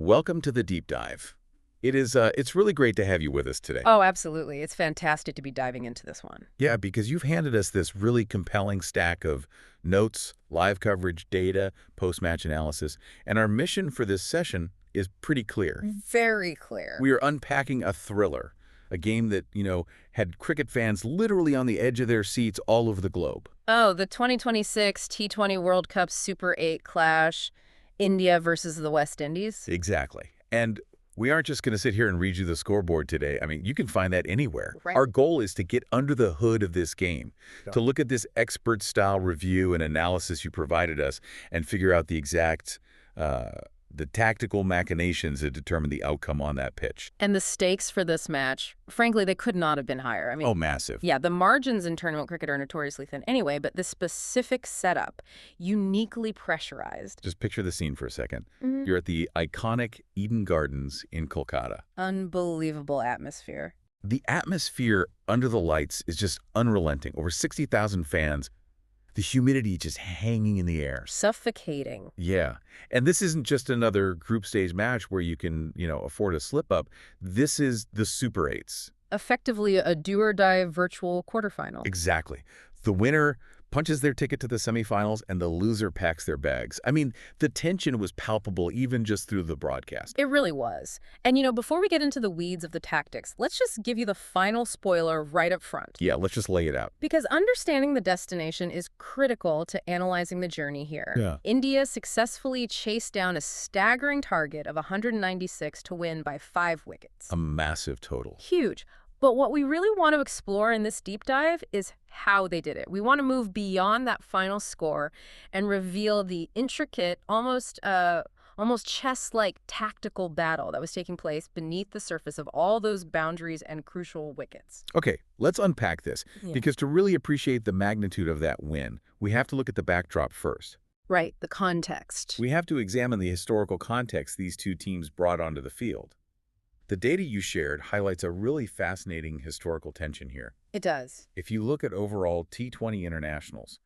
welcome to the deep dive. It's really great to have you with us today. Oh, absolutely. It's fantastic to be diving into this one. Yeah, because you've handed us this really compelling stack of notes, live coverage, data, post-match analysis, and our mission for this session is pretty clear. Very clear. We are unpacking a thriller, a game that, had cricket fans literally on the edge of their seats all over the globe. Oh, the 2026 T20 World Cup Super 8 clash, India versus the West Indies? Exactly. And we aren't just going to sit here and read you the scoreboard today. I mean, you can find that anywhere. Right. Our goal is to get under the hood of this game, to look at this expert-style review and analysis you provided us and figure out the exact, the tactical machinations that determine the outcome on that pitch. And the stakes for this match, frankly, they could not have been higher. I mean, Oh, massive. yeah, the margins in tournament cricket are notoriously thin anyway, but the specific setup, uniquely pressurized. Just picture the scene for a second. You're at the iconic Eden Gardens in Kolkata. Unbelievable atmosphere. The atmosphere under the lights is just unrelenting. Over 60,000 fans. The humidity just hanging in the air. Suffocating. Yeah. And this isn't just another group stage match where you can, afford a slip up. This is the Super 8s. Effectively a do-or-die virtual quarterfinal. Exactly. The winner punches their ticket to the semifinals and the loser packs their bags. I mean, the tension was palpable even just through the broadcast. It really was. And, before we get into the weeds of the tactics, let's just give you the final spoiler right up front. Yeah, let's just lay it out. Because understanding the destination is critical to analyzing the journey here. Yeah. India successfully chased down a staggering target of 196 to win by 5 wickets. A massive total. Huge. But what we really want to explore in this deep dive is how they did it. We want to move beyond that final score and reveal the intricate, almost chess-like tactical battle that was taking place beneath the surface of all those boundaries and crucial wickets. Okay, let's unpack this. Because to really appreciate the magnitude of that win, we have to look at the backdrop first. Right, the context. We have to examine the historical context these two teams brought onto the field. The data you shared highlights a really fascinating historical tension here. It does. If you look at overall T20 internationals,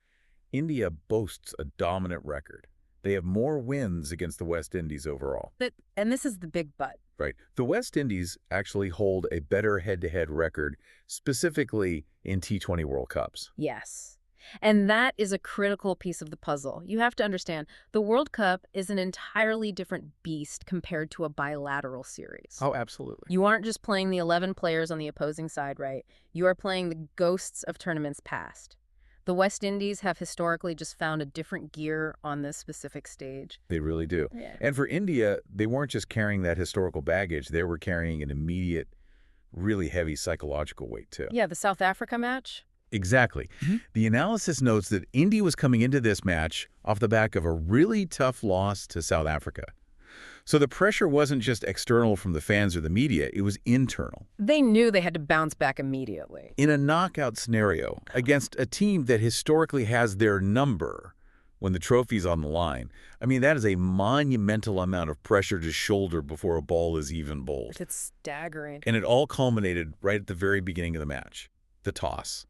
India boasts a dominant record. They have more wins against the West Indies overall. And this is the big but. Right. The West Indies actually hold a better head-to-head record, specifically in T20 World Cups. Yes. And that is a critical piece of the puzzle. You have to understand, the World Cup is an entirely different beast compared to a bilateral series. Oh, absolutely. You aren't just playing the 11 players on the opposing side, right? You are playing the ghosts of tournaments past. The West Indies have historically just found a different gear on this specific stage. They really do. Yeah. And for India, they weren't just carrying that historical baggage. They were carrying an immediate, really heavy psychological weight, too. Yeah, the South Africa match? Exactly. The analysis notes that India was coming into this match off the back of a really tough loss to South Africa. So the pressure wasn't just external from the fans or the media, it was internal. They knew they had to bounce back immediately. In a knockout scenario, against a team that historically has their number when the trophy's on the line, I mean, that is a monumental amount of pressure to shoulder before a ball is even bowled. It's staggering. And it all culminated right at the very beginning of the match, the toss.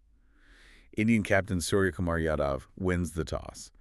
Indian captain Surya Kumar Yadav wins the toss,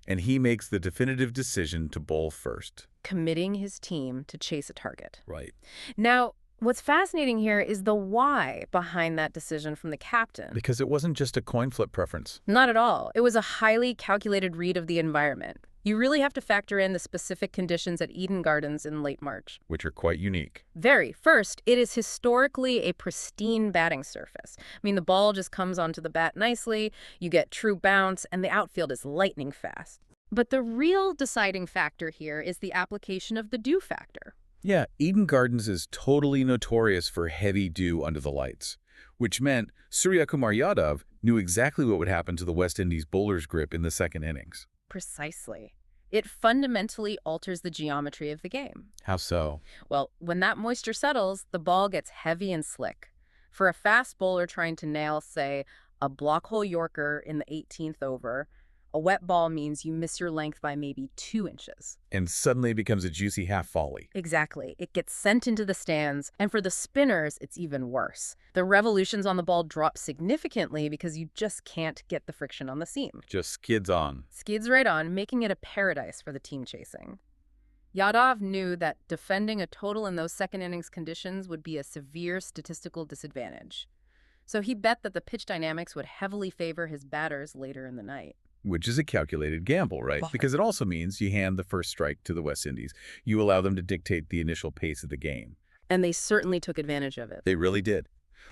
and he makes the definitive decision to bowl first. Committing his team to chase a target. Right. Now, what's fascinating here is the why behind that decision from the captain. Because it wasn't just a coin flip preference. Not at all. It was a highly calculated read of the environment. You really have to factor in the specific conditions at Eden Gardens in late March. Which are quite unique. Very. First, it is historically a pristine batting surface. I mean, the ball just comes onto the bat nicely, you get true bounce, and the outfield is lightning fast. But the real deciding factor here is the application of the dew factor. Yeah, Eden Gardens is totally notorious for heavy dew under the lights, which meant Surya Kumar Yadav knew exactly what would happen to the West Indies bowler's grip in the second innings. Precisely. It fundamentally alters the geometry of the game. How so? Well, when that moisture settles, the ball gets heavy and slick. For a fast bowler trying to nail, say, a block hole Yorker in the 18th over, a wet ball means you miss your length by maybe 2 inches. And suddenly it becomes a juicy half volley. Exactly. It gets sent into the stands, and for the spinners, it's even worse. The revolutions on the ball drop significantly because you just can't get the friction on the seam. Just skids on. Skids right on, making it a paradise for the team chasing. Yadav knew that defending a total in those second innings conditions would be a severe statistical disadvantage. So he bet that the pitch dynamics would heavily favor his batters later in the night. Which is a calculated gamble, right? Because it also means you hand the first strike to the West Indies. You allow them to dictate the initial pace of the game. And they certainly took advantage of it. They really did.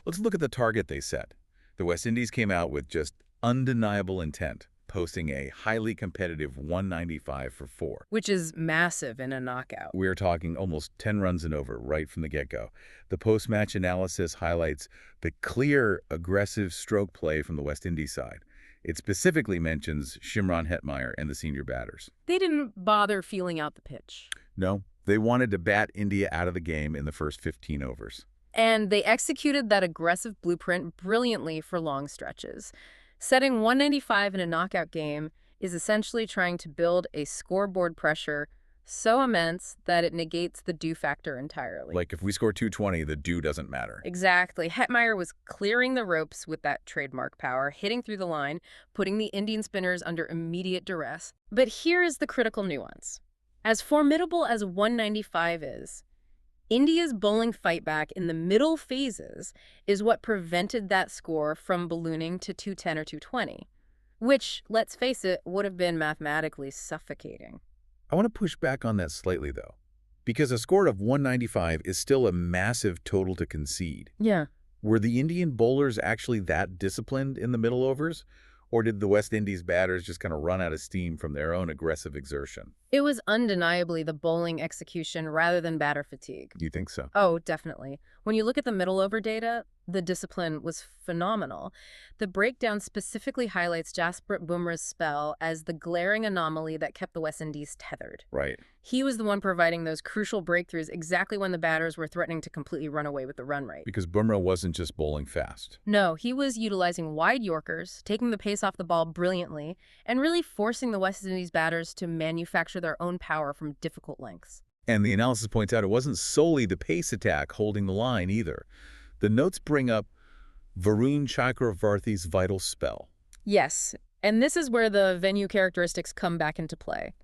Let's look at the target they set. The West Indies came out with just undeniable intent, posting a highly competitive 195 for 4. Which is massive in a knockout. We're talking almost 10 runs and over right from the get-go. The post-match analysis highlights the clear, aggressive stroke play from the West Indies side. It specifically mentions Shimron Hetmyer and the senior batters. They didn't bother feeling out the pitch. No, they wanted to bat India out of the game in the first 15 overs. And they executed that aggressive blueprint brilliantly for long stretches. Setting 195 in a knockout game is essentially trying to build a scoreboard pressure so immense that it negates the do factor entirely. Like if we score 220, the do doesn't matter. Exactly. Hetmyer was clearing the ropes with that trademark power, hitting through the line, putting the Indian spinners under immediate duress. But here is the critical nuance. As formidable as 195 is, India's bowling fightback in the middle phases is what prevented that score from ballooning to 210 or 220, which, let's face it, would have been mathematically suffocating. I want to push back on that slightly, though, because a score of 195 is still a massive total to concede. Yeah. Were the Indian bowlers actually that disciplined in the middle overs? Or did the West Indies batters just kind of run out of steam from their own aggressive exertion? It was undeniably the bowling execution rather than batter fatigue. Do you think so? Oh, definitely. When you look at the middle over data, the discipline was phenomenal. The breakdown specifically highlights Jasprit Bumrah's spell as the glaring anomaly that kept the West Indies tethered. Right. He was the one providing those crucial breakthroughs exactly when the batters were threatening to completely run away with the run rate. Because Bumrah wasn't just bowling fast. No, he was utilizing wide Yorkers, taking the pace off the ball brilliantly, and really forcing the West Indies batters to manufacture their own power from difficult lengths. And the analysis points out it wasn't solely the pace attack holding the line either. The notes bring up Varun Chakravarthi's vital spell. Yes, and this is where the venue characteristics come back into play.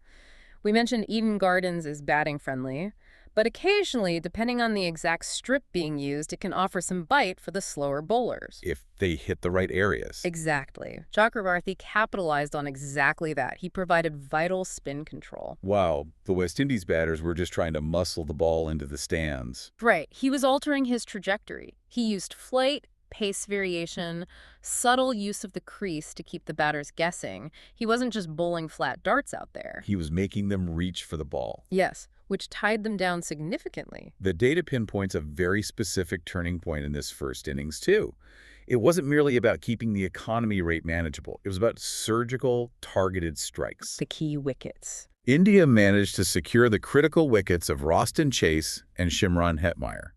We mentioned Eden Gardens is batting friendly, but occasionally, depending on the exact strip being used, it can offer some bite for the slower bowlers. If they hit the right areas. Exactly. Chakravarthi capitalized on exactly that. He provided vital spin control. Wow, the West Indies batters were just trying to muscle the ball into the stands. Right. He was altering his trajectory. He used flight, pace variation, subtle use of the crease to keep the batters guessing. He wasn't just bowling flat darts out there. He was making them reach for the ball. Yes, which tied them down significantly. The data pinpoints a very specific turning point in this first innings, too. It wasn't merely about keeping the economy rate manageable. It was about surgical, targeted strikes. The key wickets. India managed to secure the critical wickets of Roston Chase and Shimron Hetmyer.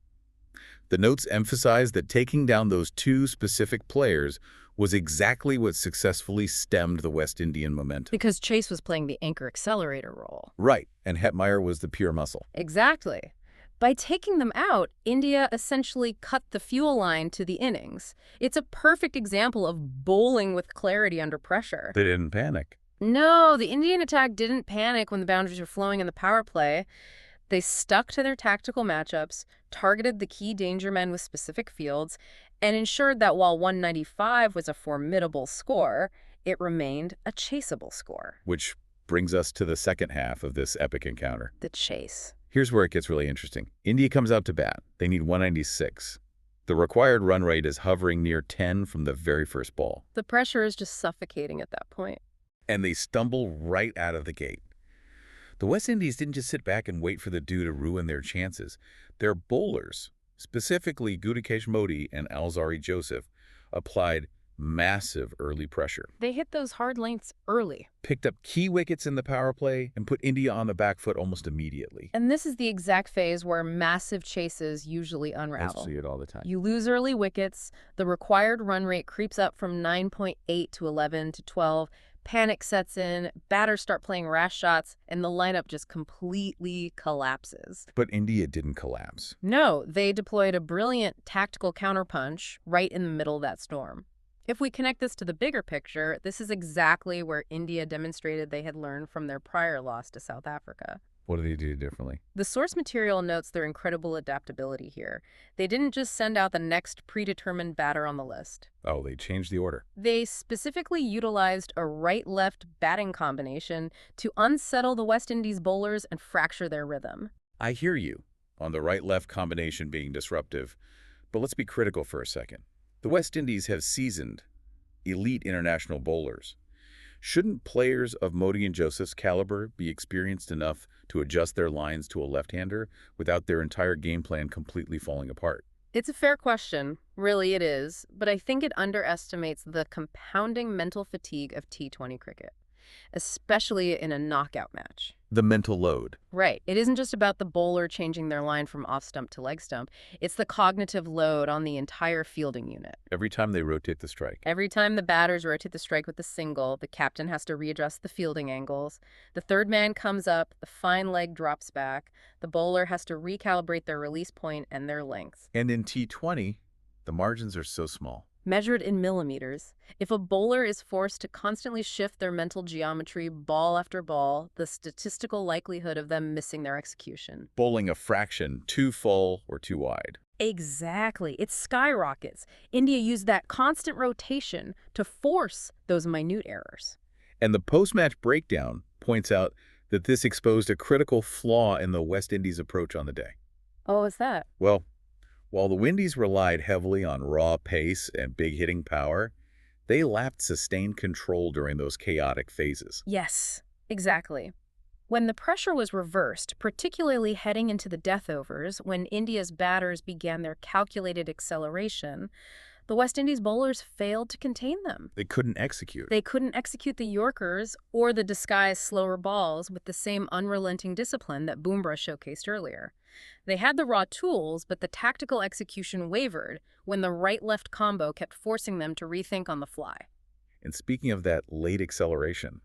The notes emphasize that taking down those two specific players was exactly what successfully stemmed the West Indian momentum. Because Chase was playing the anchor accelerator role. Right, and Hetmyer was the pure muscle. Exactly. By taking them out, India essentially cut the fuel line to the innings. It's a perfect example of bowling with clarity under pressure. They didn't panic. No, the Indian attack didn't panic when the boundaries were flowing in the power play. They stuck to their tactical matchups, targeted the key danger men with specific fields, and ensured that while 195 was a formidable score, it remained a chaseable score. Which brings us to the second half of this epic encounter. The chase. Here's where it gets really interesting. India comes out to bat. They need 196. The required run rate is hovering near 10 from the very first ball. The pressure is just suffocating at that point. And they stumble right out of the gate. The West Indies didn't just sit back and wait for the dew to ruin their chances. Their bowlers, specifically Gudakesh Modi and Alzari Joseph, applied massive early pressure. They hit those hard lengths early. Picked up key wickets in the power play and put India on the back foot almost immediately. And this is the exact phase where massive chases usually unravel. I see it all the time. You lose early wickets, the required run rate creeps up from 9.8 to 11 to 12, panic sets in, batters start playing rash shots, and the lineup just completely collapses. But India didn't collapse. No, they deployed a brilliant tactical counterpunch right in the middle of that storm. If we connect this to the bigger picture, this is exactly where India demonstrated they had learned from their prior loss to South Africa. What did they do differently? The source material notes their incredible adaptability here. They didn't just send out the next predetermined batter on the list. Oh, they changed the order. They specifically utilized a right-left batting combination to unsettle the West Indies bowlers and fracture their rhythm. I hear you on the right-left combination being disruptive, but let's be critical for a second. The West Indies have seasoned, elite international bowlers. Shouldn't players of Modi and Joseph's caliber be experienced enough to adjust their lines to a left-hander without their entire game plan completely falling apart? It's a fair question, really it is, but I think it underestimates the compounding mental fatigue of T20 cricket, especially in a knockout match. The mental load. Right. It isn't just about the bowler changing their line from off stump to leg stump. It's the cognitive load on the entire fielding unit. Every time they rotate the strike. Every time the batters rotate the strike with a single, the captain has to readjust the fielding angles. The third man comes up, the fine leg drops back. The bowler has to recalibrate their release point and their length. And in T20, the margins are so small. Measured in millimeters. If a bowler is forced to constantly shift their mental geometry ball after ball, the statistical likelihood of them missing their execution. Bowling a fraction too full or too wide. Exactly. It skyrockets. India used that constant rotation to force those minute errors. And the post-match breakdown points out that this exposed a critical flaw in the West Indies' approach on the day. Oh, is that? Well, while the Windies relied heavily on raw pace and big hitting power, they lacked sustained control during those chaotic phases. Yes, exactly. When the pressure was reversed, particularly heading into the death overs, when India's batters began their calculated acceleration, the West Indies bowlers failed to contain them. They couldn't execute. They couldn't execute the Yorkers or the disguised slower balls with the same unrelenting discipline that Bumrah showcased earlier. They had the raw tools, but the tactical execution wavered when the right-left combo kept forcing them to rethink on the fly. And speaking of that late acceleration,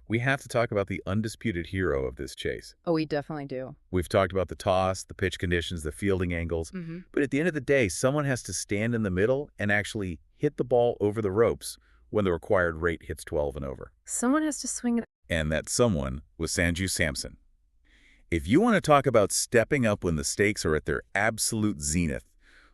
we have to talk about the undisputed hero of this chase. Oh, we definitely do. We've talked about the toss, the pitch conditions, the fielding angles, but at the end of the day, someone has to stand in the middle and actually hit the ball over the ropes when the required rate hits 12 and over. Someone has to swing it. And that someone was Sanju Samson. If you want to talk about stepping up when the stakes are at their absolute zenith,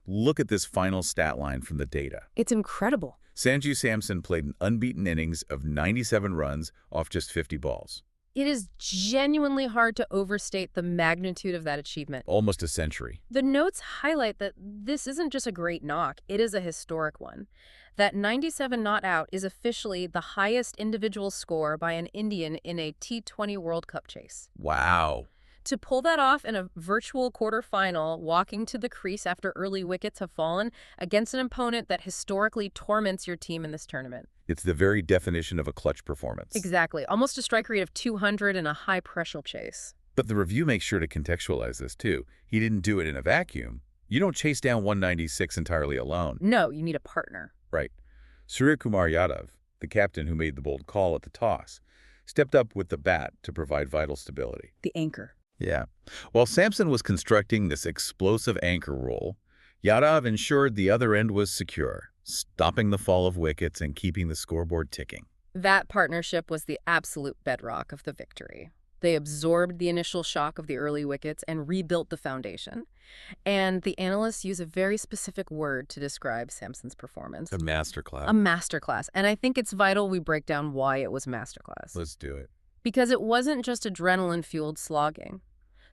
look at this final stat line from the data. It's incredible. Sanju Samson played an unbeaten innings of 97 runs off just 50 balls. It is genuinely hard to overstate the magnitude of that achievement. Almost a century. The notes highlight that this isn't just a great knock, it is a historic one. That 97 not out is officially the highest individual score by an Indian in a T20 World Cup chase. Wow. To pull that off in a virtual quarterfinal, walking to the crease after early wickets have fallen against an opponent that historically torments your team in this tournament. It's the very definition of a clutch performance. Exactly. Almost a strike rate of 200 in a high-pressure chase. But the review makes sure to contextualize this, too. He didn't do it in a vacuum. You don't chase down 196 entirely alone. No, you need a partner. Right. Suryakumar Yadav, the captain who made the bold call at the toss, stepped up with the bat to provide vital stability. The anchor. Yeah. While Samson was constructing this explosive anchor role, Yadav ensured the other end was secure, stopping the fall of wickets and keeping the scoreboard ticking. That partnership was the absolute bedrock of the victory. They absorbed the initial shock of the early wickets and rebuilt the foundation. And the analysts use a very specific word to describe Samson's performance. A masterclass. A masterclass. And I think it's vital we break down why it was masterclass. Let's do it. Because it wasn't just adrenaline-fueled slogging.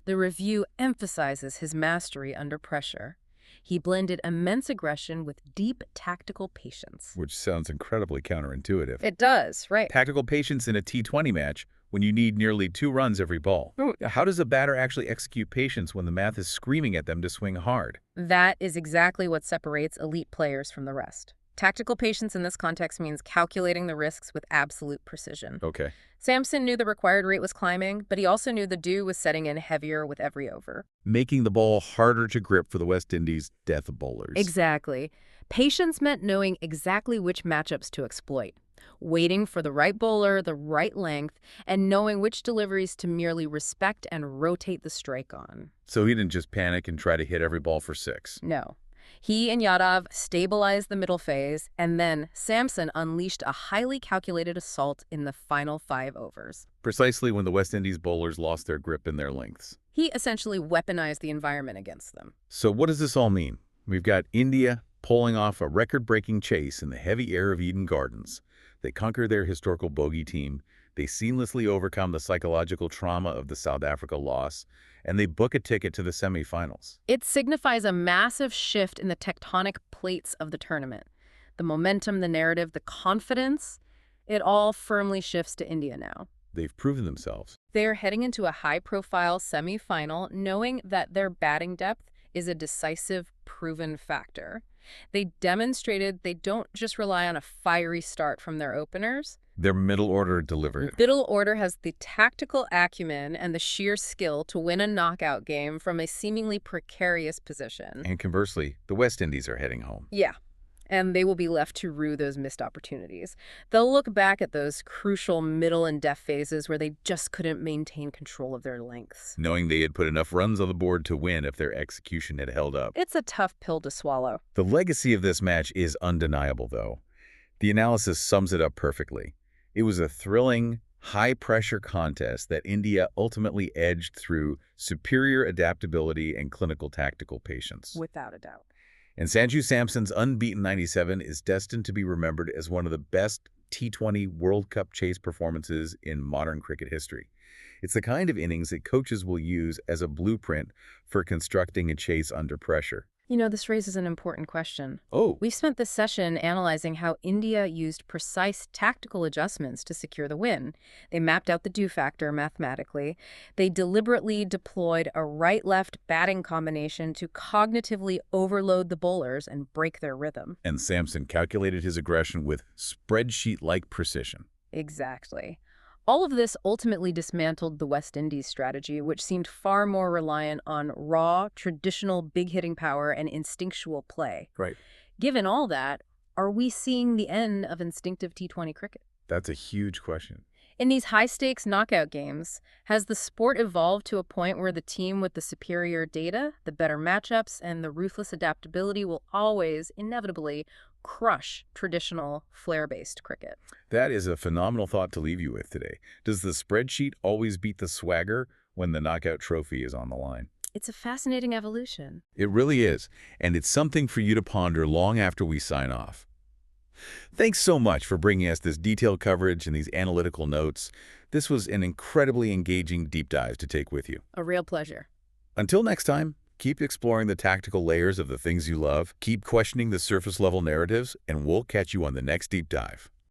The review emphasizes his mastery under pressure. He blended immense aggression with deep tactical patience. Which sounds incredibly counterintuitive. It does, right. Tactical patience in a T20 match when you need nearly 2 runs every ball. How does a batter actually execute patience when the math is screaming at them to swing hard? That is exactly what separates elite players from the rest. Tactical patience in this context means calculating the risks with absolute precision. Okay. Samson knew the required rate was climbing, but he also knew the dew was setting in heavier with every over. Making the ball harder to grip for the West Indies' death bowlers. Exactly. Patience meant knowing exactly which matchups to exploit, waiting for the right bowler, the right length, and knowing which deliveries to merely respect and rotate the strike on. So he didn't just panic and try to hit every ball for 6. No. He and Yadav stabilized the middle phase, and then Samson unleashed a highly calculated assault in the final 5 overs. Precisely when the West Indies bowlers lost their grip in their lengths. He essentially weaponized the environment against them. So what does this all mean? We've got India pulling off a record-breaking chase in the heavy air of Eden Gardens. They conquer their historical bogey team. They seamlessly overcome the psychological trauma of the South Africa loss, and they book a ticket to the semifinals. It signifies a massive shift in the tectonic plates of the tournament. The momentum, the narrative, the confidence, it all firmly shifts to India now. They've proven themselves. They're heading into a high-profile semifinal, knowing that their batting depth is a decisive, proven factor. They demonstrated they don't just rely on a fiery start from their openers. Their middle order delivered. Middle order has the tactical acumen and the sheer skill to win a knockout game from a seemingly precarious position. And conversely, the West Indies are heading home. Yeah, and they will be left to rue those missed opportunities. They'll look back at those crucial middle and def phases where they just couldn't maintain control of their lengths. Knowing they had put enough runs on the board to win if their execution had held up. It's a tough pill to swallow. The legacy of this match is undeniable, though. The analysis sums it up perfectly. It was a thrilling, high-pressure contest that India ultimately edged through superior adaptability and clinical tactical patience. Without a doubt. And Sanju Samson's unbeaten 97 is destined to be remembered as one of the best T20 World Cup chase performances in modern cricket history. It's the kind of innings that coaches will use as a blueprint for constructing a chase under pressure. You know, this raises an important question. Oh, We've spent this session analyzing how India used precise tactical adjustments to secure the win. They mapped out the do factor mathematically. They deliberately deployed a right-left batting combination to cognitively overload the bowlers and break their rhythm. and Samson calculated his aggression with spreadsheet-like precision. Exactly. All of this ultimately dismantled the West Indies strategy, which seemed far more reliant on raw, traditional big-hitting power and instinctual play. Right. Given all that, are we seeing the end of instinctive T20 cricket? That's a huge question. In these high-stakes knockout games, has the sport evolved to a point where the team with the superior data, the better matchups, and the ruthless adaptability will always, inevitably, crush traditional flair-based cricket? That is a phenomenal thought to leave you with today. Does the spreadsheet always beat the swagger when the knockout trophy is on the line? It's a fascinating evolution. It really is, and it's something for you to ponder long after we sign off. Thanks so much for bringing us this detailed coverage and these analytical notes. This was an incredibly engaging deep dive to take with you. A real pleasure. Until next time, keep exploring the tactical layers of the things you love, keep questioning the surface-level narratives, and we'll catch you on the next deep dive.